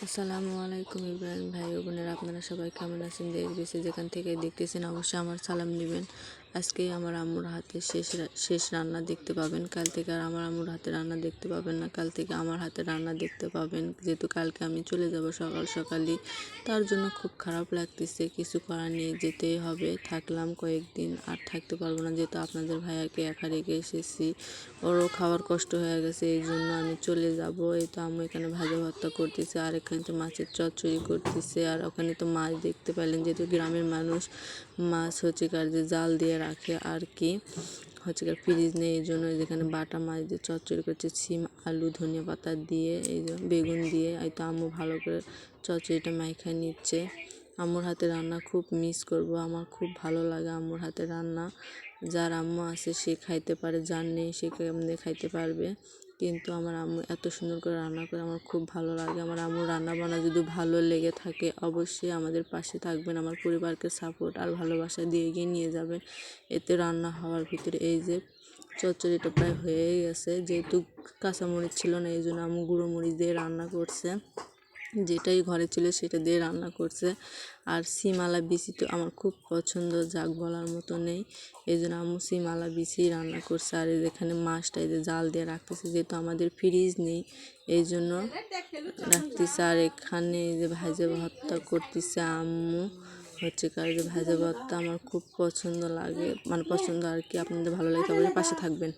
আসসালামু আলাইকুম ইব্রাহিম ভাই ও বোনেরা, আপনারা সবাই কেমন আছেন? দেশ বিদেশে যেখান থেকে দেখতেছেন অবশ্যই আমার সালাম নেবেন। আজকে আমার আম্মুর হাতে শেষ রান্না দেখতে পাবেন। কাল থেকে আর আমার আম্মুর হাতে রান্না দেখতে পাবেন না, কাল থেকে আমার হাতে রান্না দেখতে পাবেন। যেহেতু কালকে আমি চলে যাব সকাল সকালই, তার জন্য খুব খারাপ লাগতেছে। কিছু করার নেই, যেতেই হবে। থাকলাম কয়েকদিন, আর থাকতে পারবো না, যেহেতু আপনাদের ভাইয়াকে একা রেখে এসেছি। ওরও খাওয়ার কষ্ট হয়ে গেছে, এই জন্য আমি চলে যাব। এই তো আম্মু এখানে ভাজা ভর্তা করতেছে, আর এখানে তো মাছের চচ্চড়ি করতেছে, আর ওখানে তো মাছ দেখতে পেলেন। যেহেতু গ্রামের মানুষ মাছ যে জাল দিয়ে রাখে আর কি, ফ্রিজ নেই, এই জন্য যেখানে বাটা মাছ দিয়ে চচ্চড়ি করছে, সিম আলু ধনিয়া পাতা দিয়ে, এই বেগুন দিয়ে। এই তো আম্মু ভালো করে চচ্চড়িটা মাইখায় নিচ্ছে। আম্মুর হাতে রান্না খুব মিস করব, আমার খুব ভালো লাগে আম্মুর হাতে রান্না। যার আম্মু আছে সে খাইতে পারে, যার নেই সে কেমনে খাইতে পারবে। কিন্তু আমার আম্মু এত সুন্দর করে রান্না করে, আমার খুব ভালো লাগে। আমার আম্মুর রান্না বান্না যদি ভালো লেগে থাকে অবশ্যই আমাদের পাশে থাকবেন, আমার পরিবারকে সাপোর্ট আর ভালোবাসা দিয়ে এগিয়ে নিয়ে যাবেন। এতে রান্না হওয়ার ভিতরে এই যে চচ্চড়িটা প্রায় হয়ে গেছে। যেহেতু কাঁচামরিচ ছিল না, এই জন্য আম্মু গুঁড়ো মরিচ দিয়ে রান্না করছে, যেটাই ঘরে ছিল সেটা দিয়ে রান্না করছে। আর সিমালা বিচি তো আমার খুব পছন্দ, যাক বলার মতো নেই। এই জন্য আম্মু সিমালা বিচি রান্না করছে। আর এখানে মাছটা এই যে জাল দিয়ে রাখতেছে, যেহেতু আমাদের ফ্রিজ নেই এই জন্য রাখতেছে। আর এখানে এই যে ভাজা ভর্তা করতেছে আম্মু, যে ভাজা ভর্তা আমার খুব পছন্দ লাগে, মানে পছন্দ আর কি। আপনাদের ভালো লাগে, তাহলে পাশে থাকবেন।